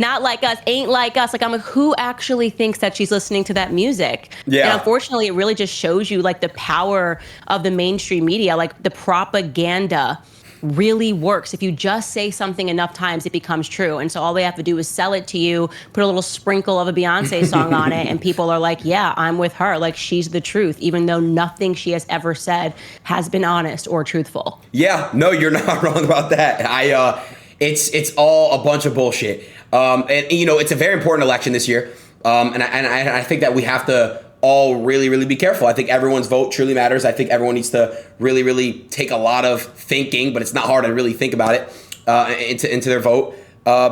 not like us, ain't like us. Like, I'm like, who actually thinks that she's listening to that music? Yeah. And unfortunately, it really just shows you like the power of the mainstream media, like the propaganda really works. If you just say something enough times, it becomes true. And so all they have to do is sell it to you, put a little sprinkle of a Beyonce song on it, and people are like, yeah, I'm with her. Like, she's the truth, even though nothing she has ever said has been honest or truthful. Yeah, no, you're not wrong about that. It's all a bunch of bullshit. And you know, it's a very important election this year. And I think that we have to all really, really be careful. I think everyone's vote truly matters. I think everyone needs to really, really take a lot of thinking, but it's not hard to really think about it into their vote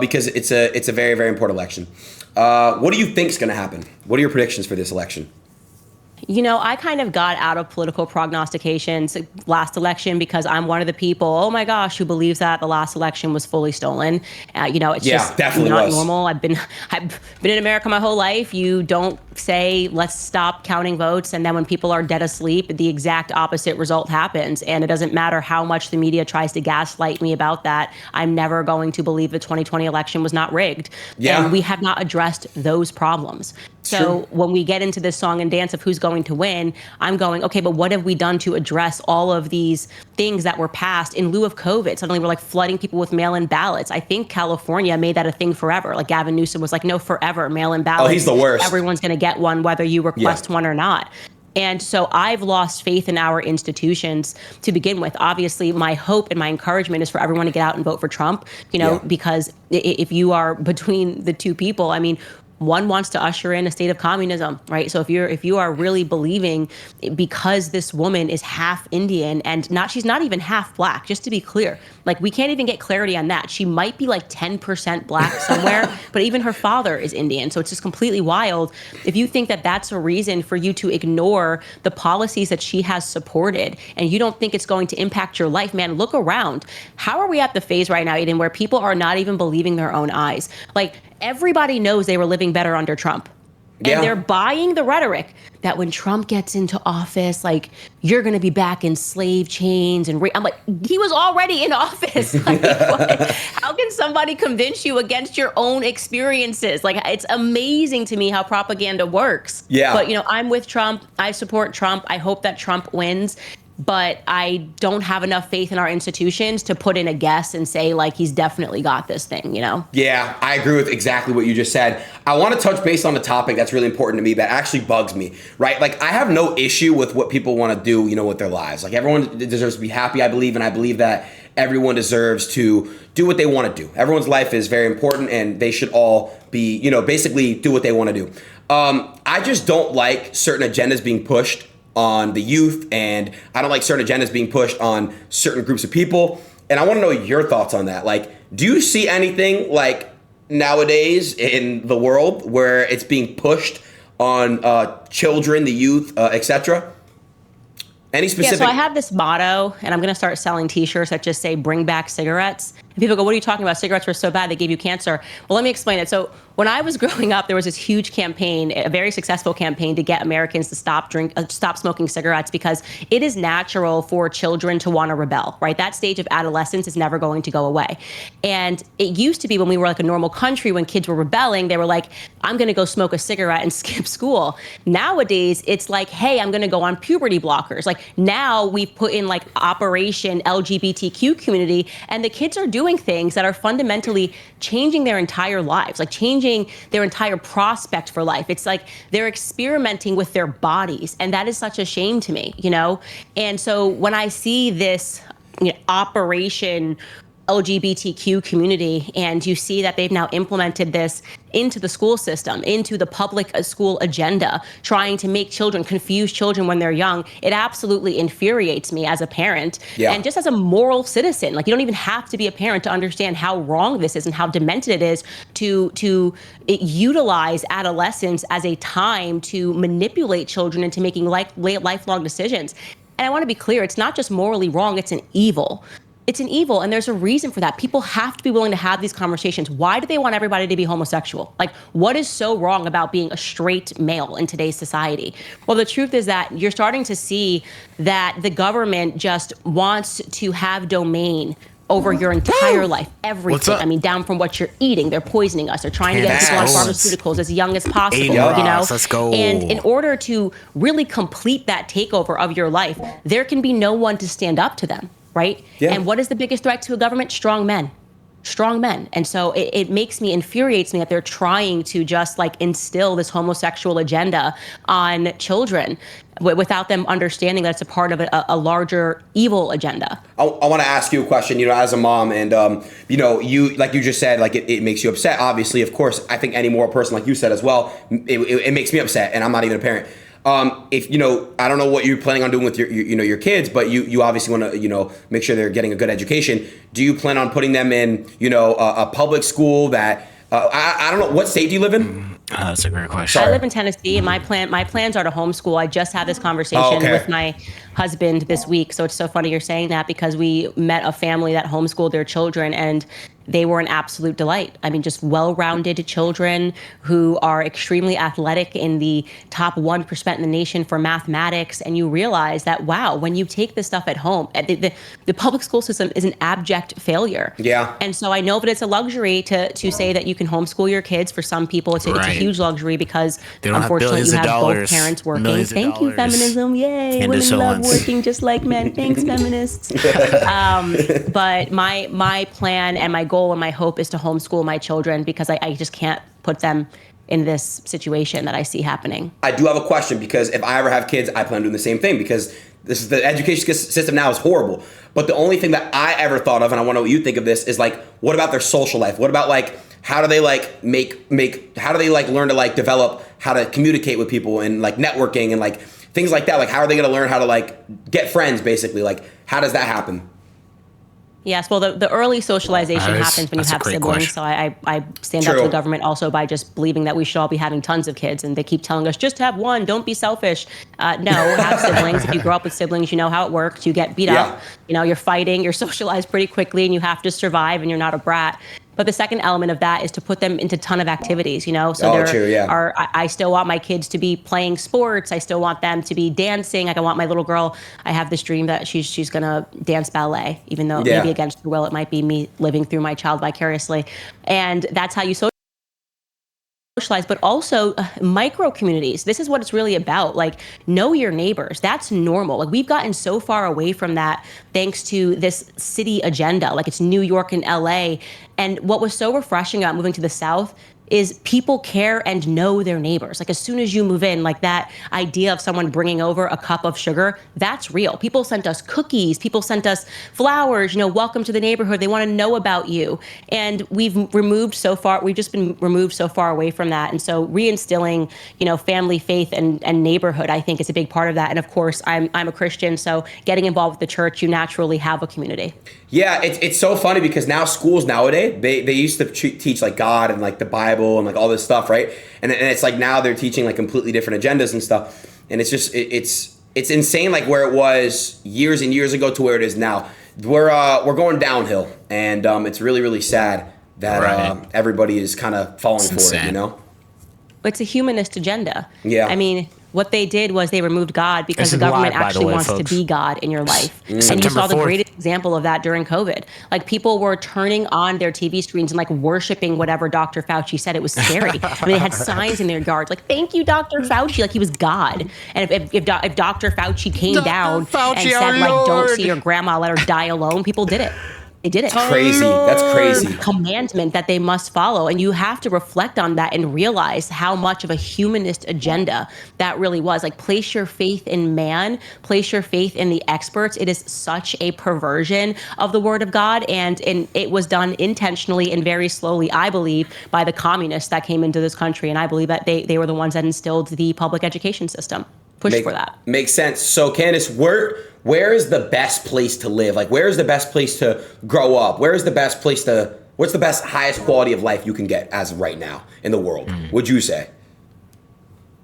because it's a very, very important election. What do you think is going to happen? What are your predictions for this election? You know, I kind of got out of political prognostications last election because I'm one of the people, oh my gosh, who believes that the last election was fully stolen. You know, it's just definitely not was. normal. I've been in America my whole life. You don't say, let's stop counting votes. And then when people are dead asleep, the exact opposite result happens. And it doesn't matter how much the media tries to gaslight me about that. I'm never going to believe the 2020 election was not rigged. Yeah. And we have not addressed those problems. So when we get into this song and dance of who's going to win, I'm going, okay, but what have we done to address all of these things that were passed in lieu of COVID? Suddenly we're like flooding people with mail-in ballots. I think California made that a thing forever. Like Gavin Newsom was like, no, forever, mail-in ballots. Oh, he's the worst. Everyone's going to get one, whether you request one or not. And so I've lost faith in our institutions to begin with. Obviously, my hope and my encouragement is for everyone to get out and vote for Trump, you know, because if you are between the two people, I mean, one wants to usher in a state of communism, right? So if you are really believing, because this woman is half Indian and she's not even half black, just to be clear, like we can't even get clarity on that. She might be like 10% black somewhere, but even her father is Indian. So it's just completely wild. If you think that that's a reason for you to ignore the policies that she has supported and you don't think it's going to impact your life, man, look around. How are we at the phase right now, Adin, where people are not even believing their own eyes? Like, everybody knows they were living better under Trump. And they're buying the rhetoric that when Trump gets into office, like, you're going to be back in slave chains. And I'm like, he was already in office. Like, how can somebody convince you against your own experiences? Like, it's amazing to me how propaganda works. Yeah. But, you know, I'm with Trump. I support Trump. I hope that Trump wins. But I don't have enough faith in our institutions to put in a guess and say, like, he's definitely got this thing, you know? Yeah, I agree with exactly what you just said. I want to touch base on the topic that's really important to me that actually bugs me, right? Like, I have no issue with what people want to do, you know, with their lives. Like, everyone deserves to be happy, I believe, and I believe that everyone deserves to do what they want to do. Everyone's life is very important, and they should all be, you know, basically do what they want to do. I just don't like certain agendas being pushed on the youth, and I don't like certain agendas being pushed on certain groups of people. And I want to know your thoughts on that. Like, do you see anything like nowadays in the world where it's being pushed on children, the youth, etc.? Any specific? Yeah, so I have this motto, and I'm going to start selling T-shirts that just say "Bring back cigarettes." And people go, "What are you talking about? Cigarettes were so bad they gave you cancer." Well, let me explain it. So when I was growing up, there was this huge campaign, a very successful campaign, to get Americans to stop smoking cigarettes because it is natural for children to want to rebel, right? That stage of adolescence is never going to go away. And it used to be when we were like a normal country, when kids were rebelling, they were like, I'm going to go smoke a cigarette and skip school. Nowadays, it's like, hey, I'm going to go on puberty blockers. Like, now we've put in like Operation LGBTQ community, and the kids are doing things that are fundamentally changing their entire lives, like changing their entire prospect for life. It's like they're experimenting with their bodies, and that is such a shame to me, you know? And so when I see this, you know, Operation LGBTQ community, and you see that they've now implemented this into the school system, into the public school agenda, trying to make children, confuse children when they're young, it absolutely infuriates me as a parent and just as a moral citizen. Like, you don't even have to be a parent to understand how wrong this is and how demented it is to utilize adolescence as a time to manipulate children into making lifelong decisions. And I want to be clear, it's not just morally wrong, it's an evil. It's an evil, and there's a reason for that. People have to be willing to have these conversations. Why do they want everybody to be homosexual? Like, what is so wrong about being a straight male in today's society? Well, the truth is that you're starting to see that the government just wants to have domain over your entire life, What's everything. up? I mean, down from what you're eating, they're poisoning us. They're trying to get us Candance. on pharmaceuticals as young as possible, Adin. you know? Let's go. And in order to really complete that takeover of your life, there can be no one to stand up to them, right? Yeah. And what is the biggest threat to a government? Strong men. Strong men. And so it infuriates me that they're trying to just like instill this homosexual agenda on children without them understanding that it's a part of a larger evil agenda. I want to ask you a question, as a mom, and you, like you just said, like it makes you upset. Obviously, of course, I think any more person, like you said as well, it makes me upset, and I'm not even a parent. If I don't know what you're planning on doing with your kids, but you obviously want to make sure they're getting a good education. Do you plan on putting them in a public school that I don't know, what state do you live in? That's a great question. I live in Tennessee, and my plans are to homeschool. I just had this conversation with my husband this week, so it's so funny you're saying that, because we met a family that homeschooled their children, and they were an absolute delight. I mean, just well-rounded children who are extremely athletic, in the top 1% in the nation for mathematics. And you realize that, wow, when you take this stuff at home, the public school system is an abject failure. Yeah. And so I know that it's a luxury to say that you can homeschool your kids. For some people, it's a huge luxury, because unfortunately you have both parents working. Thank you, feminism. Yay. Candance Women love Owens. working just like men. Thanks, feminists. But my plan and my goal and my hope is to homeschool my children, because I just can't put them in this situation that I see happening. I do have a question, because if I ever have kids, I plan on doing the same thing, because the education system now is horrible. But the only thing that I ever thought of, and I want to know what you think of this, is like, what about their social life? What about like, how do they like how do they like learn to like develop how to communicate with people, and like networking and like things like that? Like, how are they going to learn how to like get friends, basically? Like, how does that happen? Yes, well, the early socialization happens when you that's a have great siblings. question. So I stand up to the government also by just believing that we should all be having tons of kids. And they keep telling us, just have one, don't be selfish. No, have siblings. If you grow up with siblings, you know how it works. You get beat up, you're fighting, you're socialized pretty quickly, and you have to survive, and you're not a brat. But the second element of that is to put them into a ton of activities, So I still want my kids to be playing sports. I still want them to be dancing. Like, I want my little girl, I have this dream that she's going to dance ballet, even though maybe against her will, it might be me living through my child vicariously. And that's how you socialize, but also micro communities. This is what it's really about. Like, know your neighbors. That's normal. Like, we've gotten so far away from that thanks to this city agenda. Like, it's New York and LA. And what was so refreshing about moving to the South is people care and know their neighbors. Like, as soon as you move in, like that idea of someone bringing over a cup of sugar, that's real. People sent us cookies. People sent us flowers, welcome to the neighborhood. They want to know about you. And we've just been removed so far away from that. And so reinstilling, family, faith, and neighborhood, I think is a big part of that. And of course, I'm a Christian, so getting involved with the church, you naturally have a community. Yeah, it's so funny, because now schools nowadays, they used to teach like God and like the Bible and like all this stuff, right? And it's like now they're teaching like completely different agendas and stuff. And it's just it's insane, like where it was years and years ago to where it is now. We're going downhill, and it's really, really sad that everybody is kind of falling for it, It's a humanist agenda. Yeah. I mean, what they did was they removed God because the government actually wants to be God in your life. And you saw the greatest example of that during COVID. Like, people were turning on their TV screens and like worshiping whatever Dr. Fauci said. It was scary. I mean, they had signs in their yards like, thank you, Dr. Fauci, like he was God. And if Dr. Fauci came down and said, like, don't see your grandma, let her die alone, people did it. They did it. Crazy. That's crazy. Commandment that they must follow. And you have to reflect on that and realize how much of a humanist agenda that really was. Like, place your faith in man, place your faith in the experts. It is such a perversion of the word of God. And it was done intentionally and very slowly, I believe, by the communists that came into this country. And I believe that they were the ones that instilled the public education system. Push for that. Makes sense. So, Candance, where is the best place to live? Like, where is the best place to grow up? What's the best, highest quality of life you can get as of right now in the world, would you say?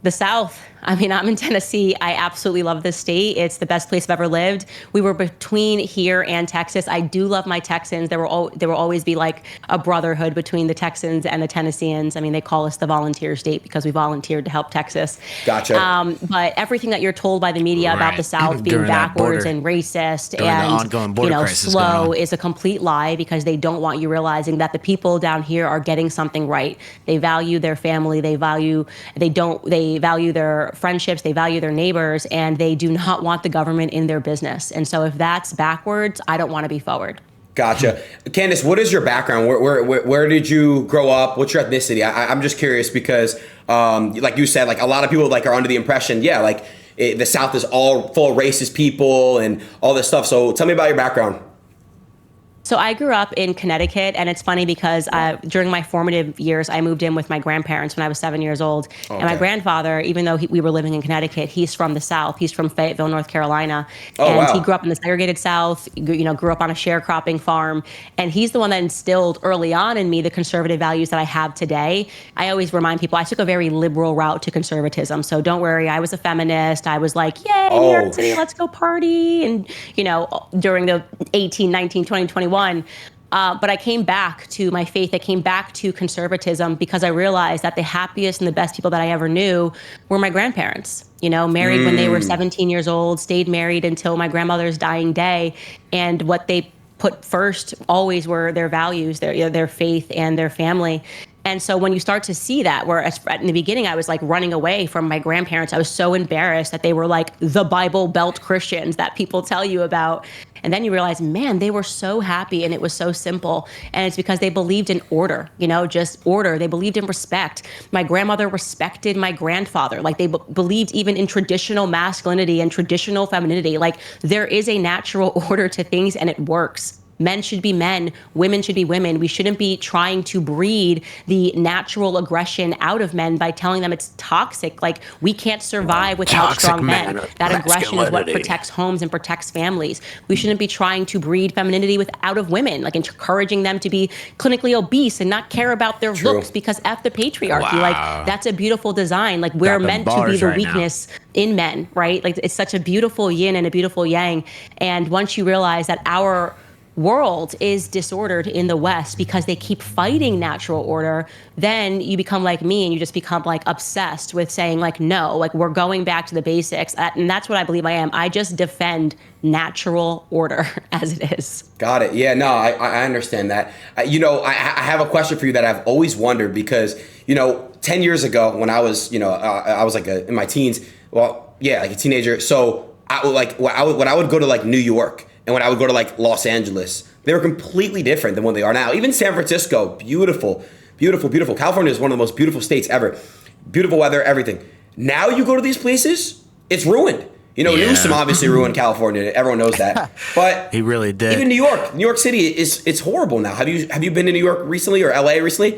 The South. I mean, I'm in Tennessee. I absolutely love this state. It's the best place I've ever lived. We were between here and Texas. I do love my Texans. There will always be like a brotherhood between the Texans and the Tennesseans. I mean, they call us the volunteer state because we volunteered to help Texas. Gotcha. But everything that you're told by the media about the South being During that backwards border- and racist during the and ongoing border crisis going slow on. is a complete lie because they don't want you realizing that the people down here are getting something right. They value their family. They value their friendships, they value their neighbors, and they do not want the government in their business. And so if that's backwards, I don't want to be forward. Gotcha. Candace, what is your background? Where did you grow up? What's your ethnicity? I'm just curious because, like you said, like a lot of people like are under the impression, the South is all full of racist people and all this stuff. So tell me about your background. So I grew up in Connecticut, and it's funny because during my formative years, I moved in with my grandparents when I was 7 years old. Okay. And my grandfather, even though we were living in Connecticut, he's from the South. He's from Fayetteville, North Carolina. He grew up in the segregated South, grew up on a sharecropping farm. And he's the one that instilled early on in me the conservative values that I have today. I always remind people I took a very liberal route to conservatism. So don't worry, I was a feminist. I was like, yay, New York City, let's go party. And, during the 18, 19, 20, 21. But I came back to my faith. I came back to conservatism because I realized that the happiest and the best people that I ever knew were my grandparents. Married when they were 17 years old, stayed married until my grandmother's dying day. And what they put first always were their values, their faith and their family. And so when you start to see that, whereas in the beginning, I was like running away from my grandparents. I was so embarrassed that they were like the Bible Belt Christians that people tell you about. And then you realize, man, they were so happy and it was so simple. And it's because they believed in order, just order. They believed in respect. My grandmother respected my grandfather. Like they believed even in traditional masculinity and traditional femininity. Like there is a natural order to things and it works. Men should be men, women should be women. We shouldn't be trying to breed the natural aggression out of men by telling them it's toxic. Like we can't survive without Toxic strong men. That aggression is what masculinity. protects homes and protects families. We shouldn't be trying to breed femininity out of women, like encouraging them to be clinically obese and not care about their looks because F the patriarchy. Wow. Like that's a beautiful design. Like we're Dropping meant to be bars the right weakness in men, right? Like it's such a beautiful yin and a beautiful yang. And once you realize that our world is disordered in the West because they keep fighting natural order, then you become like me and you just become like obsessed with saying like, no, like we're going back to the basics. And that's what I believe I am. I just defend natural order as it is. Got it. Yeah, no, I understand that. I have a question for you that I've always wondered because, 10 years ago when I was, I was like in my teens, like a teenager. So when I would go to like New York, and when I would go to like Los Angeles, they were completely different than what they are now. Even San Francisco, beautiful, beautiful, beautiful. California is one of the most beautiful states ever. Beautiful weather, everything. Now you go to these places, it's ruined. Newsom obviously ruined California. Everyone knows that. But he really did. Even New York City it's horrible now. Have you been to New York recently or LA recently?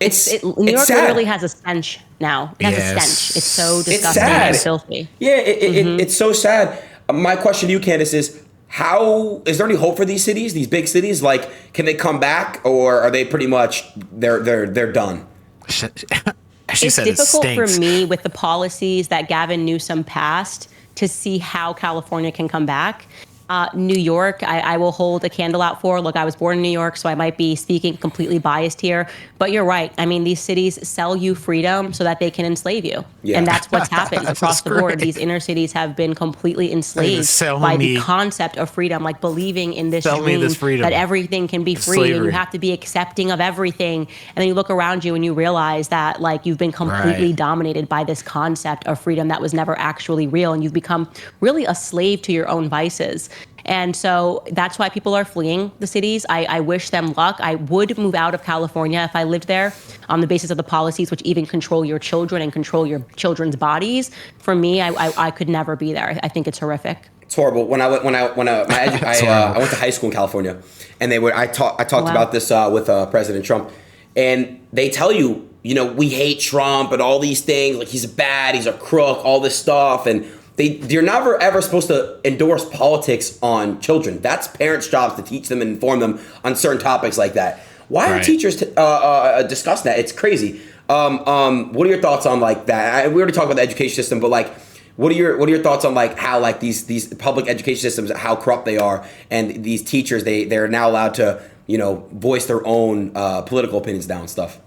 New York sad. Literally has a stench now. It has a stench. It's so disgusting and filthy. Yeah, it's so sad. My question to you, Candace, is is there any hope for these cities, these big cities? Like, can they come back, or are they pretty much they're done? It's difficult for me with the policies that Gavin Newsom passed to see how California can come back. New York, I will hold a candle out for. Look, I was born in New York, so I might be speaking completely biased here. But you're right. I mean, these cities sell you freedom so that they can enslave you. Yeah. And that's what's happened across the board. These inner cities have been completely enslaved by the concept of freedom, like believing in this dream that everything can be free and you have to be accepting of everything. And then you look around you and you realize that like you've been completely dominated by this concept of freedom that was never actually real. And you've become really a slave to your own vices. And so that's why people are fleeing the cities. I wish them luck. I would move out of California if I lived there on the basis of the policies which even control your children and control your children's bodies. For me, I could never be there. I think it's horrific. It's horrible. I went to high school in California, and I talked about this with President Trump, and they tell you, we hate Trump and all these things, like he's bad, he's a crook, all this stuff, and you're never ever supposed to endorse politics on children. That's parents' jobs to teach them and inform them on certain topics like that. Why are teachers discussing that? It's crazy. What are your thoughts on like that? We already talked about the education system, but like, what are your thoughts on like how like these public education systems, how corrupt they are, and these teachers they're now allowed to voice their own political opinions down stuff.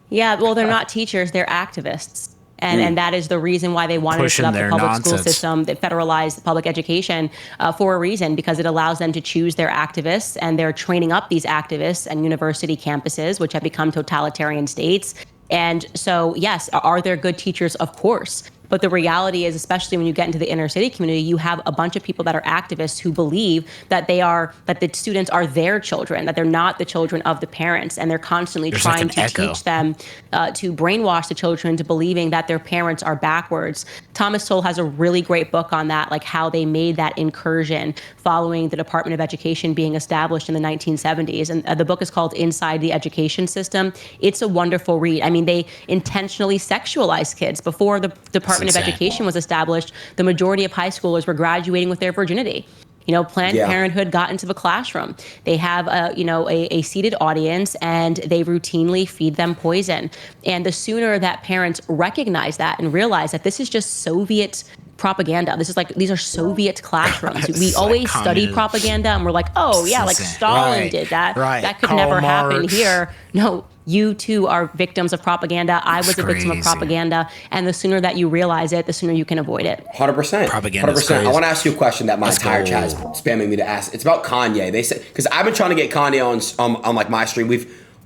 Yeah, well, they're not teachers; they're activists. And that is the reason why they wanted to set up the public school system that federalized public education for a reason, because it allows them to choose their activists, and they're training up these activists and university campuses, which have become totalitarian states. And so, yes, are there good teachers? Of course. But the reality is, especially when you get into the inner city community, you have a bunch of people that are activists who believe that that the students are their children, that they're not the children of the parents. And they're constantly trying to teach them, to brainwash the children to believing that their parents are backwards. Thomas Sowell has a really great book on that, like how they made that incursion following the Department of Education being established in the 1970s. And the book is called Inside the Education System. It's a wonderful read. I mean, they intentionally sexualized kids. Before the Department of Education was established, the majority of high schoolers were graduating with their virginity. Planned Parenthood got into the classroom. They have a seated audience, and they routinely feed them poison. And the sooner that parents recognize that and realize that this is just Soviet propaganda. These are Soviet classrooms. We always study propaganda, and we're like, oh yeah, like Stalin did that. Right. That could never happen here. No, you too are victims of propaganda. I was a victim of propaganda. And the sooner that you realize it, the sooner you can avoid it. 100%. Propaganda. 100%. I want to ask you a question that my entire chat is spamming me to ask. It's about Kanye. They said, because I've been trying to get Kanye on like my stream.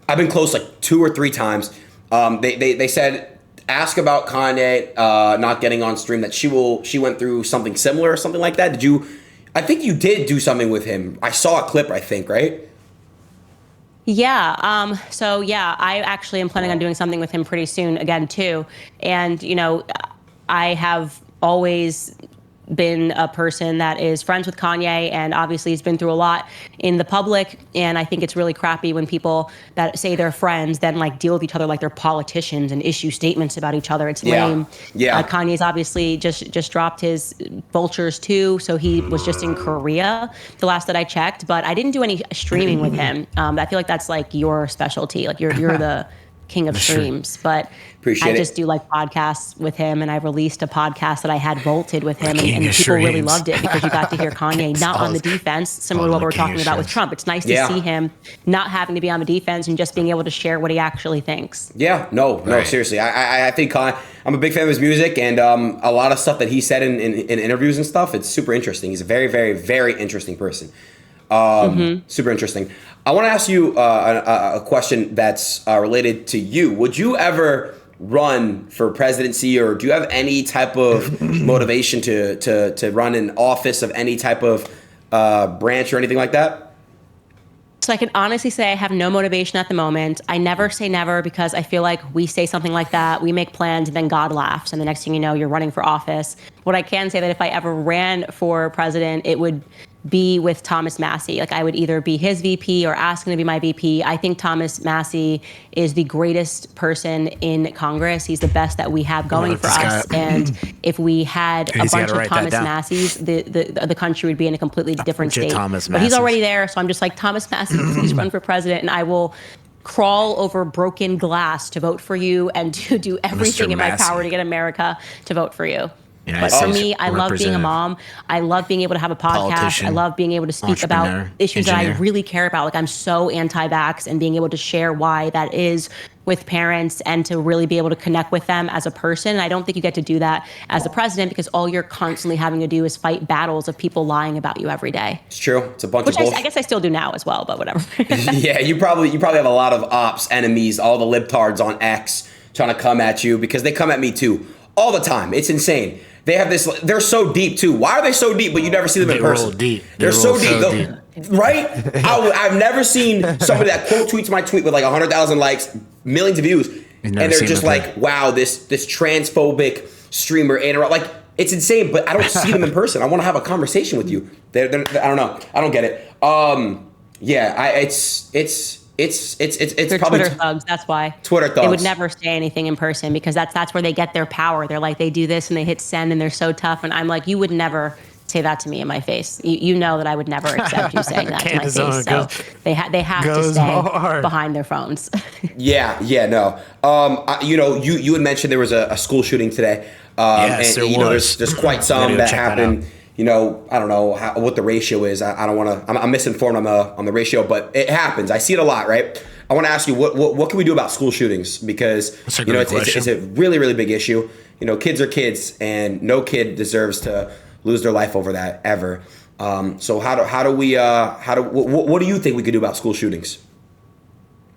I've been close like 2 or 3 times. They said, ask about Kanye not getting on stream, that she went through something similar or something like that. I think you did do something with him. I saw a clip, I think, right? Yeah. I actually am planning on doing something with him pretty soon again too. And, I have always been a person that is friends with Kanye, and obviously he's been through a lot in the public. And I think it's really crappy when people that say they're friends then like deal with each other like they're politicians and issue statements about each other. It's lame. Yeah. Kanye's obviously just dropped his Vultures too, so he was just in Korea the last that I checked. But I didn't do any streaming with him. I feel like that's like your specialty. Like you're the king of streams, but I just do like podcasts with him, and I released a podcast that I had vaulted with him, and people really loved it because you got to hear Kanye not on the defense, similar to what we're talking about with Trump. It's nice to see him not having to be on the defense and just being able to share what he actually thinks. Yeah, no, seriously. I think Kanye, I'm a big fan of his music, and a lot of stuff that he said in interviews and stuff, it's super interesting. He's a very, very, very interesting person. Super interesting. I want to ask you a question that's related to you. Would you ever run for presidency, or do you have any type of motivation to run an office of any type of branch or anything like that? So I can honestly say I have no motivation at the moment. I never say never, because I feel like we say something like that, we make plans, and then God laughs, and the next thing you know, you're running for office. What I can say that if I ever ran for president, it would be with Thomas Massie. Like I would either be his VP or ask him to be my VP. I think Thomas Massie is the greatest person in Congress. He's the best that we have going for us. And if we had a bunch of Thomas Massies, the country would be in a completely different state. But he's already there, so I'm just like, Thomas Massie, please run for president, and I will crawl over broken glass to vote for you and to do everything in my power to get America to vote for you. But for me, I love being a mom. I love being able to have a podcast. I love being able to speak about issues that I really care about. Like I'm so anti-vax, and being able to share why that is with parents, and to really be able to connect with them as a person. And I don't think you get to do that as a president, because all you're constantly having to do is fight battles of people lying about you every day. It's true. It's a bunch of bullshit. I guess I still do now as well, but whatever. Yeah, you probably have a lot of ops, enemies, all the libtards on X trying to come at you, because they come at me too all the time. It's insane. They have this. They're so deep too. Why are they so deep? But you never see them in person. They're so deep, right? I've never seen somebody that quote tweets my tweet with like 100,000 likes, millions of views, and they're just like, "Wow, this transphobic streamer interrupt." Like it's insane. But I don't see them in person. I want to have a conversation with you. I don't know. I don't get it. It's They're probably Twitter thugs. That's why Twitter thugs. They would never say anything in person, because that's where they get their power. They're like, they do this and they hit send and they're so tough. And I'm like, you would never say that to me in my face. You know that I would never accept you saying that to my face. So they have to stay behind their phones. Yeah, no. You had mentioned there was a school shooting today. Yes, and there's quite some that happened. I don't know what the ratio is. I don't want to. I'm misinformed on the ratio, but it happens. I see it a lot, right? I want to ask you what can we do about school shootings, because it's a really, really big issue. Kids are kids, and no kid deserves to lose their life over that ever. So what do you think we could do about school shootings?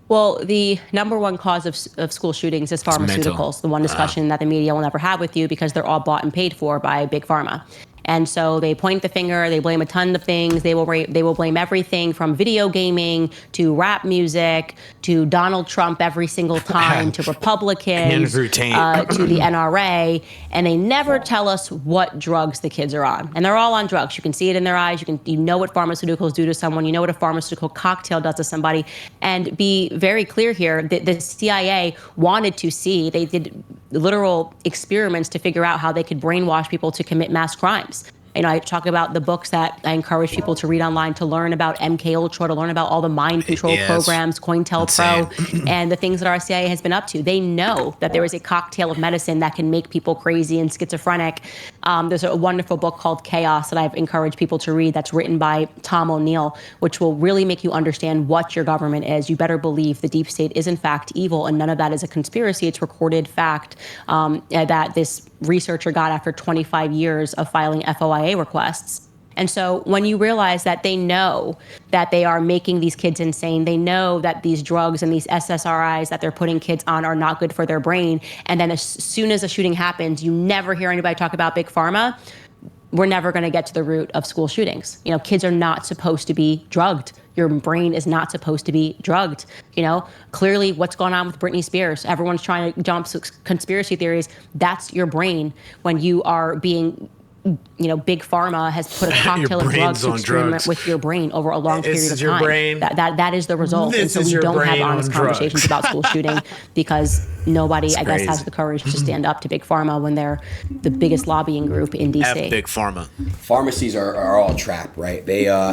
Well, the number one cause of school shootings is pharmaceuticals. The one discussion that the media will never have with you, because they're all bought and paid for by Big Pharma. And so they point the finger, they blame a ton of things. They will blame everything from video gaming to rap music to Donald Trump every single time to Republicans to the NRA. And they never tell us what drugs the kids are on. And they're all on drugs. You can see it in their eyes. You know what pharmaceuticals do to someone. You know what a pharmaceutical cocktail does to somebody. And be very clear here, the CIA wanted to see, they did literal experiments to figure out how they could brainwash people to commit mass crimes. I talk about the books that I encourage people to read online to learn about MK Ultra, to learn about all the mind control programs, COINTELPRO, and the things that our CIA has been up to. They know that there is a cocktail of medicine that can make people crazy and schizophrenic. There's a wonderful book called Chaos that I've encouraged people to read that's written by Tom O'Neill, which will really make you understand what your government is. You better believe the deep state is in fact evil, and none of that is a conspiracy. It's recorded fact that this researcher got after 25 years of filing FOIA requests. And so when you realize that they know that they are making these kids insane, they know that these drugs and these SSRIs that they're putting kids on are not good for their brain, and then as soon as a shooting happens, you never hear anybody talk about Big Pharma, we're never going to get to the root of school shootings. Kids are not supposed to be drugged. Your brain is not supposed to be drugged. Clearly what's going on with Britney Spears, everyone's trying to jump conspiracy theories. That's your brain when you are being, Big Pharma has put a cocktail of drugs to experiment with your brain over a long period of time. That is the result. And so we don't have honest conversations about school shooting because nobody, I guess, has the courage to stand up to Big Pharma when they're the biggest lobbying group in DC. Big Pharma. Pharmacies are all a trap, right?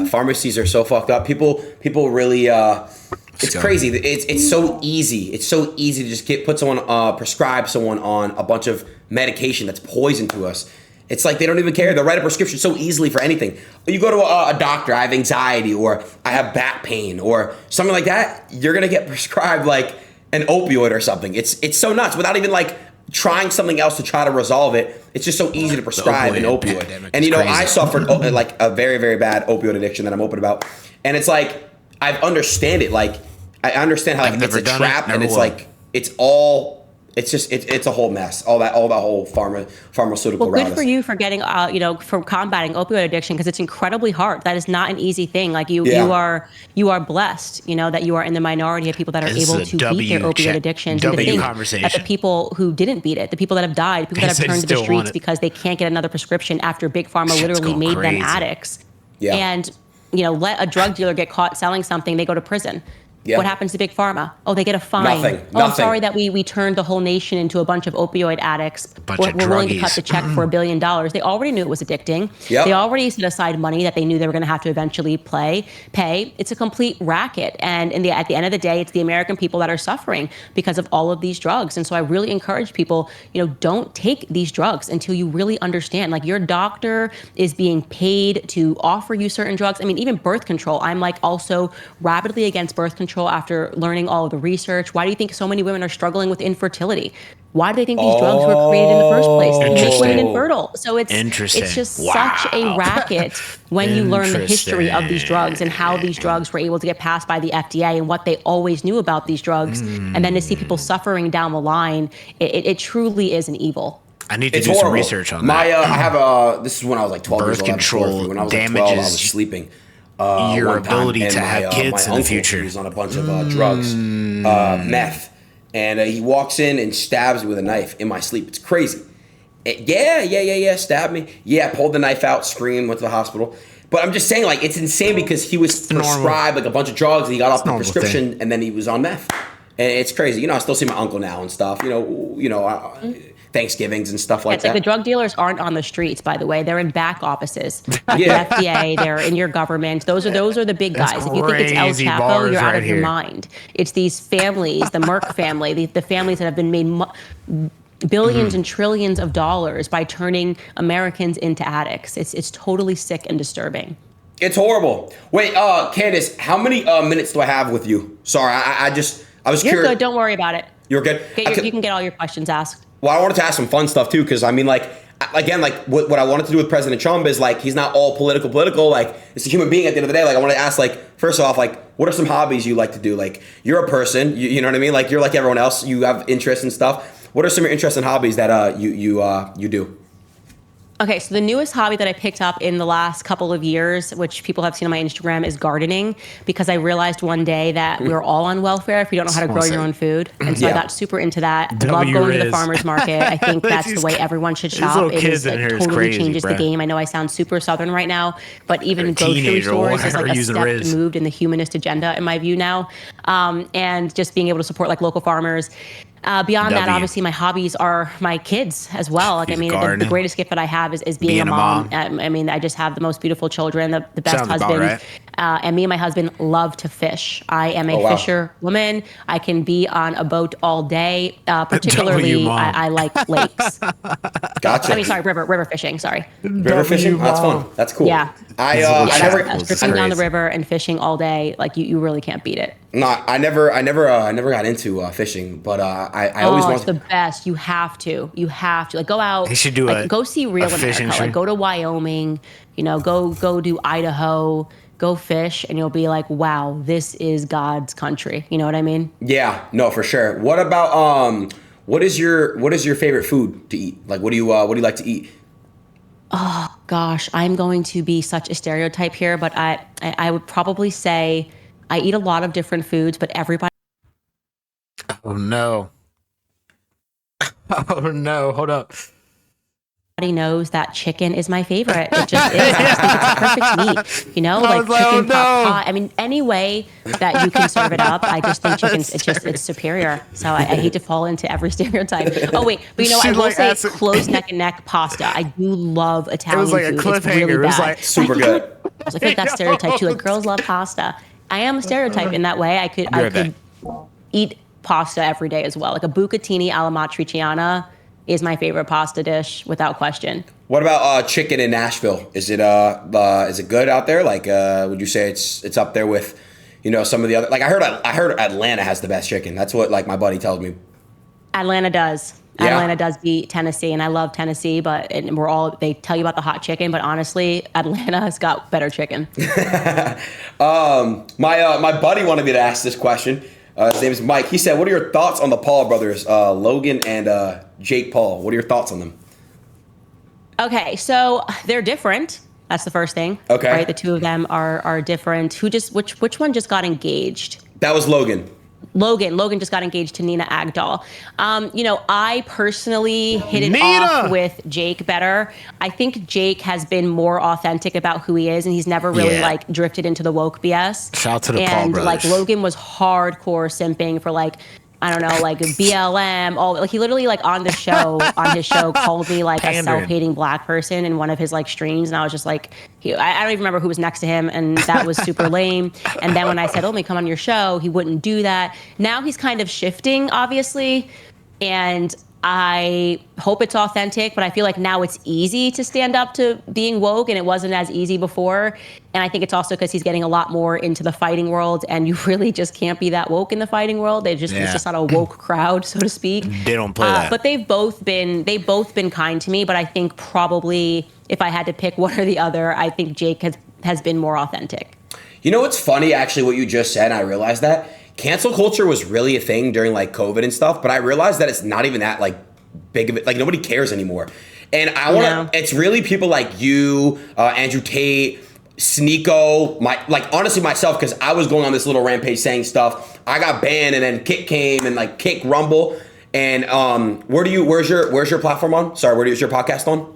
Pharmacies are so fucked up. People really. It's crazy. It's so easy. It's so easy to just prescribe someone on a bunch of medication that's poison to us. It's like they don't even care. They'll write a prescription so easily for anything. You go to a doctor, I have anxiety, or I have back pain, or something like that. You're gonna get prescribed like an opioid or something. It's so nuts without even like trying something else to try to resolve it. It's just so easy to prescribe an opioid. And I suffered like a very, very bad opioid addiction that I'm open about. And it's like I understand it. Like I understand how it's a trap, and it's like it's a whole mess. All that whole pharmaceutical. Well, good for you for getting for combating opioid addiction, because it's incredibly hard. That is not an easy thing. Like you are blessed. That you are in the minority of people that are able to beat their opioid addictions. And to think that the people who didn't beat it, the people that have died, people that have turned to the streets because they can't get another prescription after Big Pharma literally made them addicts. Yeah. And let a drug dealer get caught selling something, they go to prison. Yep. What happens to Big Pharma? Oh, they get a fine. Nothing. I'm sorry that we turned the whole nation into a bunch of opioid addicts. We're willing to cut the check for $1 billion. They already knew it was addicting. Yep. They already set aside money that they knew they were going to have to eventually pay. It's a complete racket. And at the end of the day, it's the American people that are suffering because of all of these drugs. And so I really encourage people, don't take these drugs until you really understand. Like, your doctor is being paid to offer you certain drugs. I mean, even birth control. I'm also rapidly against birth control after learning all of the research. Why do you think so many women are struggling with infertility? Why do they think these drugs were created in the first place? They make women infertile. So it's just such a racket when you learn the history of these drugs and how these drugs were able to get passed by the FDA and what they always knew about these drugs. And then to see people suffering down the line, it truly is an evil. I need to do some research on that. I have this is when I was like 12 years old. Birth control when I was damages 12, I was sleeping. Your ability to have kids in the future. He was on a bunch of drugs, meth, and he walks in and stabs me with a knife in my sleep. It's crazy. Stabbed me. Yeah, pulled the knife out, screamed, went to the hospital. But I'm just saying, like, it's insane because he was prescribed like a bunch of drugs and he got off the prescription and then he was on meth. And it's crazy. You know, I still see my uncle now and stuff. Thanksgivings and stuff like it's that. Like the drug dealers aren't on the streets, by the way. They're in back offices. Yeah. The FDA, they're in your government. Those are the big guys. If you think it's El Chapo, you're out of your mind. It's these families, the Merck family, the families that have been made billions and trillions of dollars by turning Americans into addicts. It's totally sick and disturbing. It's horrible. Wait, Candace, how many minutes do I have with you? Sorry, I was curious. You're good. Don't worry about it. You're good? You can get all your questions asked. Well, I wanted to ask some fun stuff too, because I mean, like, again, like what I wanted to do with President Trump is like, he's not all political. Like, it's a human being at the end of the day. Like, I wanted to ask, like, first off, like, what are some hobbies you like to do? Like, you're a person, you know what I mean? Like, you're like everyone else. You have interests and stuff. What are some of your interests and hobbies that you do? Okay, so the newest hobby that I picked up in the last couple of years, which people have seen on my Instagram, is gardening, because I realized one day that we're all on welfare if you don't know how to grow your own food. And so I got super into that. I love going to the farmer's market. I think that's the way everyone should shop. It totally changes the game. I know I sound super Southern right now, but even grocery stores is like a step removed in the humanist agenda in my view now. And just being able to support like local farmers. Beyond that, obviously, my hobbies are my kids as well. Like, I mean, the greatest gift that I have is being a mom. I mean, I just have the most beautiful children, the best husband. Right. And me and my husband love to fish. I am a fisher woman. I can be on a boat all day. Particularly, I like lakes. Gotcha. I mean, sorry, river fishing. Sorry. River fishing? That's fun. That's cool. Yeah. I never stripping down the river and fishing all day. Like, you really can't beat it. No, I never got into fishing, but I always want. It's the best. You have to. Like, go out. You should do go see real America. Like, go to Wyoming. Go do Idaho. Go fish, and you'll be like, wow, this is God's country. You know what I mean? Yeah. No, for sure. What about what is your favorite food to eat? Like, what do you like to eat? Oh gosh, I'm going to be such a stereotype here, but I would probably say I eat a lot of different foods, but everybody. Oh no. Oh no, hold up. Everybody knows that chicken is my favorite. It just is. I just think it's the perfect meat. Like chicken pot. I mean, any way that you can serve it up, I just think chicken's it's superior. So I hate to fall into every stereotype. Oh wait, but I will say close neck and neck pasta. I do love Italian food. It was like a cliffhanger. It was like super good. I feel like that stereotype too. Like, girls love pasta. I am a stereotype in that way. I could eat pasta every day as well. Like a bucatini alla matriciana is my favorite pasta dish without question. What about chicken in Nashville? Is it good out there? Like, would you say it's up there with, some of the other? Like, I heard Atlanta has the best chicken. That's what like my buddy tells me. Atlanta does. Yeah. Atlanta does beat Tennessee, and I love Tennessee. But they tell you about the hot chicken, but honestly, Atlanta has got better chicken. My buddy wanted me to ask this question. His name is Mike. He said, "What are your thoughts on the Paul brothers, Logan and Jake Paul? What are your thoughts on them?" Okay, so they're different. That's the first thing. Okay, right. The two of them are different. Which one just got engaged? That was Logan. Logan just got engaged to Nina Agdal. I personally hit it off with Jake better. I think Jake has been more authentic about who he is, and he's never really like drifted into the woke BS. Shout out to the Paul brothers. And like Logan was hardcore simping for like, I don't know, like BLM. He literally like on his show called me like a self-hating black person in one of his like streams, and I was just like, I don't even remember who was next to him, and that was super lame. And then when I said, "Oh, let me come on your show," he wouldn't do that. Now he's kind of shifting, obviously, and I hope it's authentic, but I feel like now it's easy to stand up to being woke, and it wasn't as easy before. And I think it's also because he's getting a lot more into the fighting world, and you really just can't be that woke in the fighting world. It's just not a woke crowd, so to speak. They don't play that. But they've both been kind to me. But I think probably if I had to pick one or the other, I think Jake has been more authentic. You know what's funny, actually, what you just said, I realized that cancel culture was really a thing during like COVID and stuff, but I realized that it's not even that like big of it. Like nobody cares anymore. And it's really people like you, Andrew Tate, Sneeko, honestly myself, because I was going on this little rampage saying stuff. I got banned, and then Kick came, and like Kick Rumble. And where's your platform on? Sorry, where is your podcast on?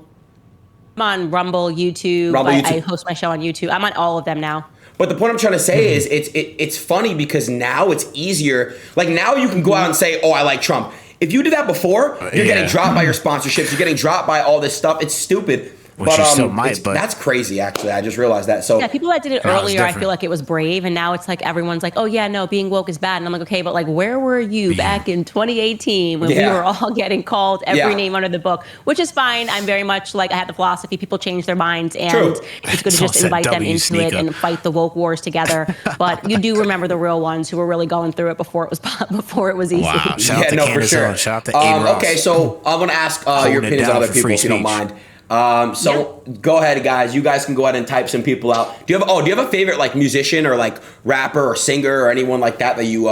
I'm on Rumble, YouTube. I host my show on YouTube. I'm on all of them now. But the point I'm trying to say is it's funny because now it's easier. Like now you can go out and say, oh, I like Trump. If you did that before, you're getting dropped by your sponsorships. You're getting dropped by all this stuff. It's stupid. Which you still might, but that's crazy. Actually, I just realized that. So yeah, people that did it earlier, I feel like it was brave, and now it's like everyone's like, oh yeah, no, being woke is bad, and I'm like, okay, but like, where were you back in 2018 when we were all getting called every name under the book? Which is fine. I'm very much like I have the philosophy: people change their minds, and it's good to just invite them into it and fight the woke wars together. But you do remember the real ones who were really going through it before it was easy. Wow. Shout out to for sure. Shout out to Aiden Ross. Okay, so I'm gonna ask your opinions on other people if you don't mind. Go ahead, guys. You guys can go ahead and type some people out. Do you have a favorite like musician or like rapper or singer or anyone like that you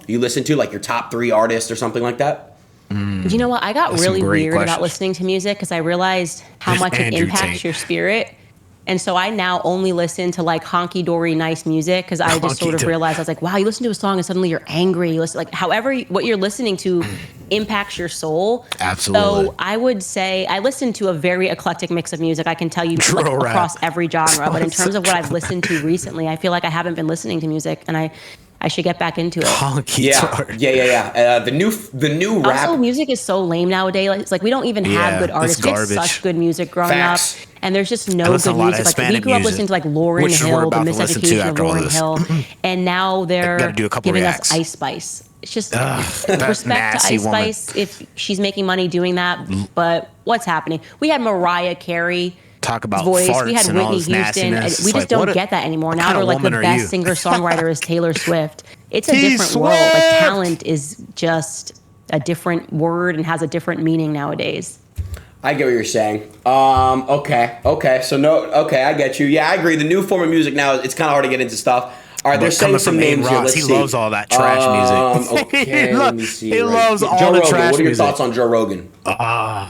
listen to, like your top 3 artists or something like that? You know what? I got really weird about listening to music because I realized how much it impacts your spirit. And so I now only listen to like honky-dory nice music because I just sort of realized I was like, wow, you listen to a song and suddenly you're angry. You listen, like what you're listening to impacts your soul. Absolutely. So I would say I listen to a very eclectic mix of music. I can tell you like, across every genre. But in terms of what I've listened to recently, I feel like I haven't been listening to music, and I should get back into it. The new rap. Also, music is so lame nowadays. It's like we don't even have good artists. We had such good music growing up, and there's just no good music. Like we grew up listening to like Lauryn Hill, the Miseducation of Lauryn Hill, and now they're giving us Ice Spice. It's just respect to Ice Spice if she's making money doing that. But what's happening? We had Mariah Carey. Talk about voice. Farts We had and Whitney Houston. We just don't get that anymore. Now they're like the best singer-songwriter is Taylor Swift. It's a different world. Like talent is just a different word and has a different meaning nowadays. I get what you're saying. Okay. I get you. Yeah, I agree. The new form of music now, it's kind of hard to get into stuff. All right, they're saying some names here. Let's see. He loves all that trash music. Okay, let me see. He loves all Joe the Rogan. trash music. What are your thoughts on Joe Rogan?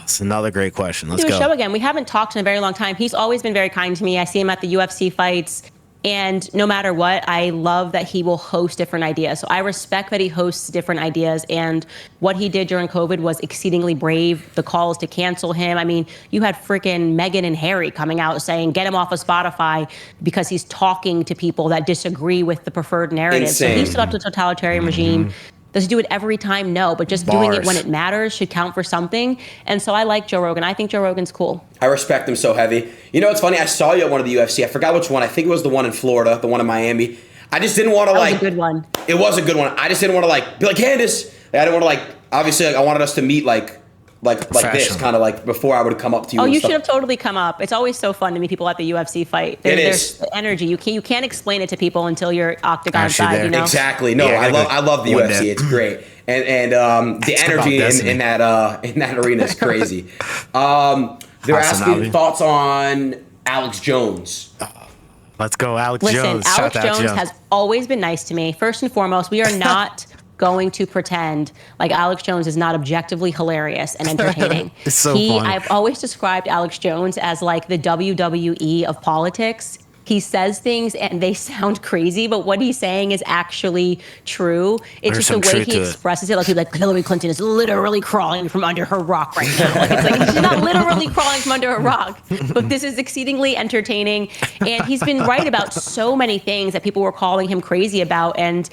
It's another great question. Let's do go. a show again. We haven't talked in a very long time. He's always been very kind to me. I see him at the UFC fights. And no matter what, I love that he will host different ideas. So I respect that he hosts different ideas. And what he did during COVID was exceedingly brave. The calls to cancel him. I mean, you had freaking Meghan and Harry coming out saying, get him off of Spotify because he's talking to people that disagree with the preferred narrative. Insane. So he stood up to the totalitarian regime. Does he do it every time? No, but just doing it when it matters should count for something. And so I like Joe Rogan. I think Joe Rogan's cool. I respect him so heavy. You know, it's funny. I saw you at one of the UFC. I forgot which one. I think it was the one in Florida, the one in Miami. I just didn't want to like. That was a good one. It was a good one. I just didn't want to like be like Candance. Like, I didn't want to like. Obviously, like, I wanted us to meet like this, kind of like before I would come up to you. Oh, and you stuff. should have totally come up. It's always so fun to meet people at the UFC fight. There's the energy. You can't explain it to people until you're octagon side. You know? Exactly. No, I love the UFC. It's great. And the energy in that arena is crazy. They're asking thoughts on Alex Jones. Let's go, Alex Jones. Listen, Alex Jones has always been nice to me. First and foremost, we are not going to pretend like Alex Jones is not objectively hilarious and entertaining. It's so funny. I've always described Alex Jones as like the WWE of politics. He says things and they sound crazy, but what he's saying is actually true. It's just the way he expresses it. Like he's like, Hillary Clinton is literally crawling from under her rock right now. Like it's like she's not literally crawling from under a rock, but this is exceedingly entertaining. And he's been right about so many things that people were calling him crazy about. And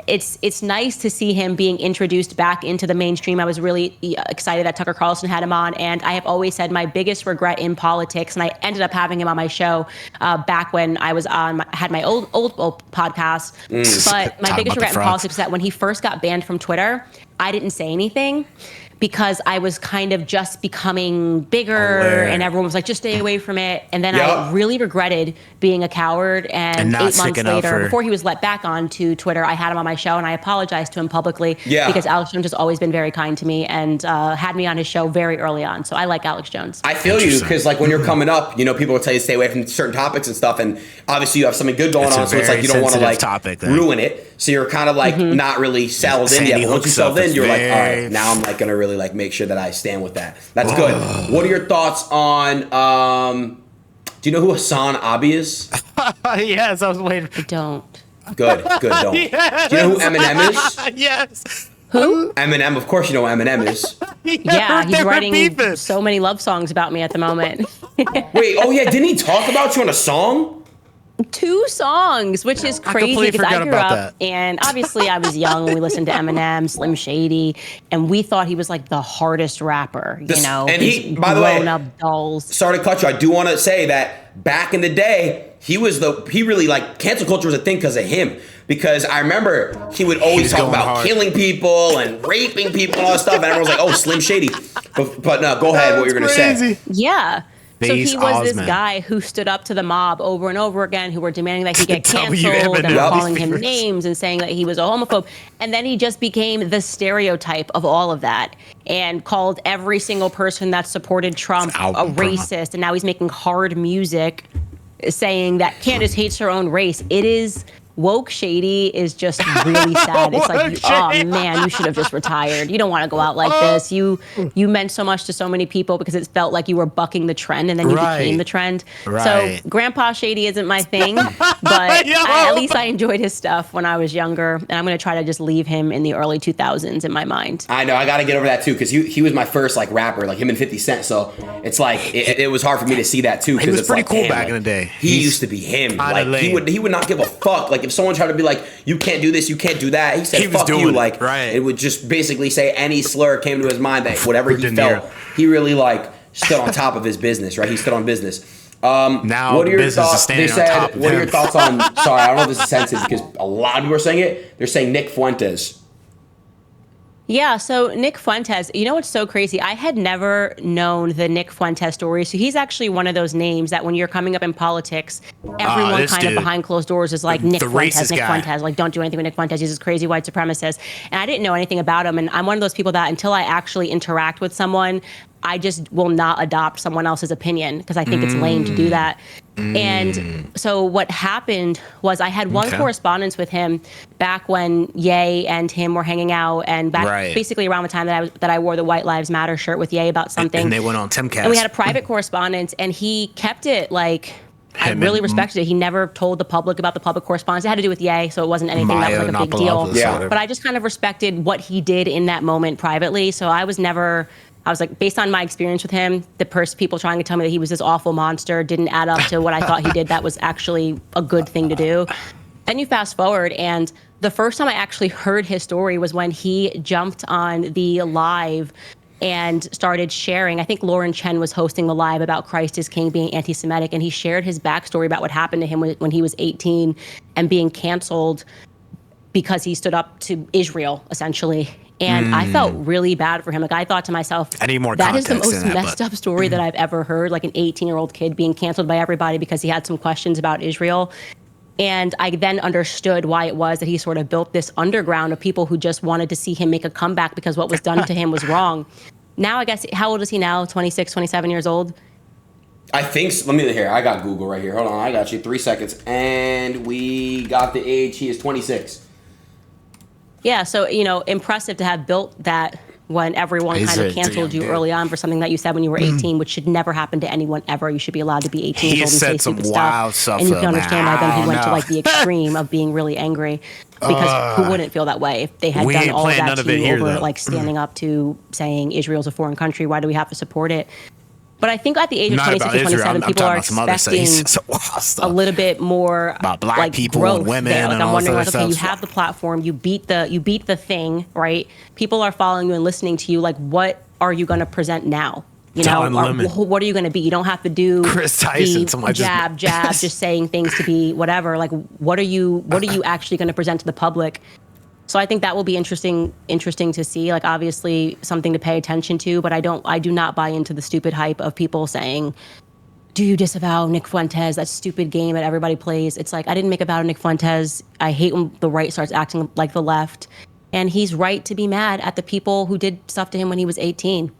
it's nice to see him being introduced back into the mainstream. I was really excited that Tucker Carlson had him on, and I have always said my biggest regret in politics, and I ended up having him on my show back when I was had my old podcast. But my biggest regret in politics is that when he first got banned from Twitter, I didn't say anything, because I was kind of just becoming bigger and everyone was like, just stay away from it. And then I really regretted being a coward. And 8 months later, before he was let back onto Twitter, I had him on my show and I apologized to him publicly because Alex Jones has always been very kind to me and had me on his show very early on. So I like Alex Jones. I feel you, because like when you're coming up, you know, people will tell you to stay away from certain topics and stuff. And obviously you have something good going on. So it's like you don't want to like ruin it. So you're kind of like not really settled in yet. But once you settled in, you're like, all right, now I'm like going to really like make sure that I stand with that. That's good. What are your thoughts on, do you know who Hassan Abi is? Yes, I was waiting. I don't. Good, don't. Yes. Do you know who Eminem is? Yes. Who? Eminem, of course you know who Eminem is. Yeah, he's writing so many love songs about me at the moment. Wait, oh yeah, didn't he talk about you on a song? 2 songs, which is crazy completely because I forgot grew about up that. and obviously I was young when we listened to Eminem, Slim Shady, and we thought he was like the hardest rapper, And these he, by the grown way, up dolls. sorry to cut you. I do want to say that back in the day, he really like cancel culture was a thing because of him. Because I remember he would always was talk going about hard. killing people and raping people and all that stuff, and everyone's like, "Oh, Slim Shady." But no, go ahead. What you're gonna say? Yeah. So Face he was this Osman. guy who stood up to the mob over and over again, who were demanding that he get W. canceled and Eminem. were Yup. calling him Favorites. names and saying that he was a homophobe. And then he just became the stereotype of all of that and called every single person that supported Trump a album promo. racist. And now he's making hard music saying that Candace hates her own race. It is woke shady is just really sad. It's like, oh man, you should have just retired. You don't want to go out like this. You meant so much to so many people because it felt like you were bucking the trend and then you Right. became the trend. Right. So Grandpa Shady isn't my thing, but at least I enjoyed his stuff when I was younger, and I'm going to try to just leave him in the early 2000s in my mind. I know I got to get over that too because he was my first like rapper, like him and 50 Cent. So it's like it was hard for me to see that too. He was it's pretty like, cool damn, back like, in the day. He He's used to be him. kinda Like lame. he would not give a fuck. Like if someone tried to be like, you can't do this, you can't do that. He said, He was fuck doing you. it, Like right. it would just basically say any slur came to his mind that whatever he De felt, Niro. he really like stood on top of his business. Right, he stood on business. Now What are your business is thoughts? standing They on said, top of what are your him. thoughts on? Sorry, I don't know if this is sensitive because a lot of people are saying it. They're saying Nick Fuentes. Yeah, so Nick Fuentes, you know what's so crazy? I had never known the Nick Fuentes story. So he's actually one of those names that when you're coming up in politics, everyone this kind of dude. behind closed doors is like, Nick The Fuentes, racist Nick guy. Fuentes. Like, don't do anything with Nick Fuentes. He's this crazy white supremacist. And I didn't know anything about him. And I'm one of those people that until I actually interact with someone, I just will not adopt someone else's opinion because I think it's lame to do that. And so what happened was I had one Okay. correspondence with him back when Ye and him were hanging out, and back Right. basically around the time that I wore the White Lives Matter shirt with Ye about something. And they went on Timcast. And we had a private correspondence, and he kept it like. I Him really and- respected it. He never told the public about the public correspondence. It had to do with Ye, so it wasn't anything that was like a big deal. Yiannopoulos or Yeah. whatever. But I just kind of respected what he did in that moment privately. So I was like, based on my experience with him, people trying to tell me that he was this awful monster didn't add up to what I thought he did. That was actually a good thing to do. Then you fast forward, and the first time I actually heard his story was when he jumped on the live and started sharing. I think Lauren Chen was hosting the live about Christ is King being anti-Semitic, and he shared his backstory about what happened to him when he was 18 and being canceled because he stood up to Israel, essentially. And I felt really bad for him. Like, I thought to myself, I need more that is the context most in that, messed but- up story that I've ever heard. Like an 18-year-old kid being canceled by everybody because he had some questions about Israel. And I then understood why it was that he sort of built this underground of people who just wanted to see him make a comeback because what was done to him was wrong. Now, I guess, how old is he now? 26, 27 years old? I think. Let me here. I got Google right here. Hold on. I got you. 3 seconds, and we got the age. He is 26. Yeah, so, impressive to have built that when everyone He's kind of a damn canceled you dude. early on for something that you said when you were 18, which should never happen to anyone ever. You should be allowed to be 18 He years old said and say some stupid wild stuff. stuff, And you though, can understand man. why then I he don't went to know. like the extreme of being really angry because who wouldn't feel that way if they had We done ain't all of playing that none of to it you here, over though. like standing up to saying Israel's a foreign country. Why do we have to support it? But I think at the age of Not 26 about and Israel. 27, I'm people talking are about some other expecting stuff. Some wild a stuff. little bit more About black like people growth and women there. Like, and I'm all wondering, this like, other okay, you stuff. have the platform, you beat the thing, right? People are following you and listening to you. Like, what are you going to present now? Don Lemon. What are you going to be? You don't have to do Chris Tyson, the somebody just- jab, just saying things to be whatever. Like, what are you actually going to present to the public? So I think that will be interesting to see. Like, obviously something to pay attention to, but I do not buy into the stupid hype of people saying, do you disavow Nick Fuentes? That stupid game that everybody plays. It's like, I didn't make a vow to Nick Fuentes. I hate when the right starts acting like the left. And he's right to be mad at the people who did stuff to him when he was 18,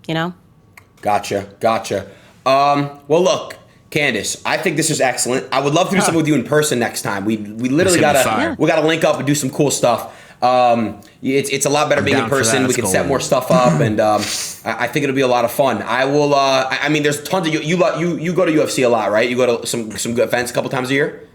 Gotcha. Well, look, Candace, I think this is excellent. I would love to do something with you in person next time. We literally This is gonna be gotta fire. we gotta link up and do some cool stuff. It's a lot better being in down for person. that. We Let's can go. set more stuff up, and I think it'll be a lot of fun. I will. I mean, there's tons of you go to UFC a lot, right? You go to some good events a couple times a year.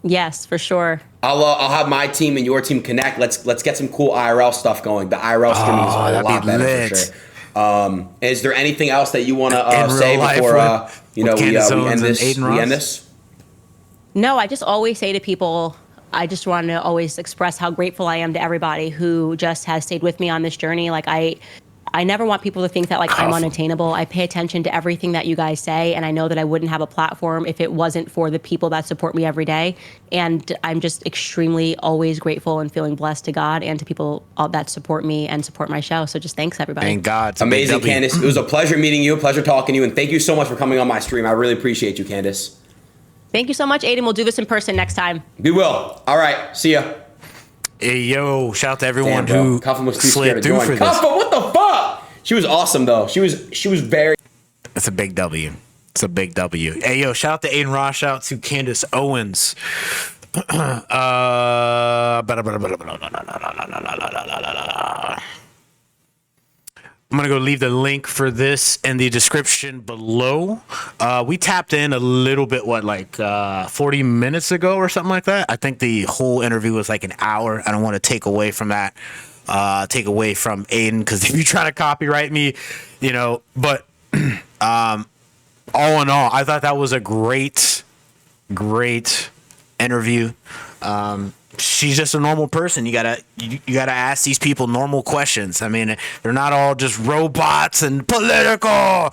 Yes, for sure. I'll have my team and your team connect. Let's get some cool IRL stuff going. The IRL streaming is a that'd lot be better lit. for sure. Is there anything else that you want In to real say life before with we Candace end Owens and this? Adin We end Ross? this. No, I just always say to people, I just want to always express how grateful I am to everybody who just has stayed with me on this journey. Like I never want people to think that like I'm unattainable. I pay attention to everything that you guys say, and I know that I wouldn't have a platform if it wasn't for the people that support me every day. And I'm just extremely always grateful and feeling blessed to God and to people that support me and support my show. So just thanks everybody. Thank God. Amazing, Candace. It was a pleasure meeting you, a pleasure talking to you, and thank you so much for coming on my stream. I really appreciate you, Candace. Thank you so much, Adin. We'll do this in person next time. We will. All right. See ya. Hey, yo, shout out to everyone Damn, who Cuffin was too slid scared to through join. for this. Cuffin, what the fuck? She was awesome though. She was very. It's a big W. It's a big W. Hey, yo, shout out to Adin Ross. Shout out to Candace Owens. I'm going to go leave the link for this in the description below. We tapped in a little bit, 40 minutes ago or something like that. I think the whole interview was like an hour. I don't want to take away from that, take away from Adin, because if you try to copyright me, but all in all, I thought that was a great interview. She's just a normal person. You gotta ask these people normal questions. I mean, they're not all just robots and political.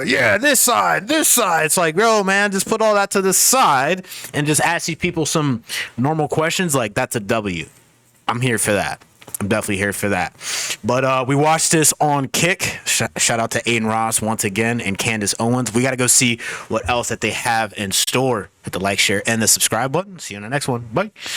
This side. It's like, yo, man, just put all that to the side and just ask these people some normal questions. Like, that's a W. I'm here for that. I'm definitely here for that. But we watched this on Kick. Shout out to Adin Ross once again and Candace Owens. We got to go see what else that they have in store. Hit the like, share, and the subscribe button. See you on the next one. Bye.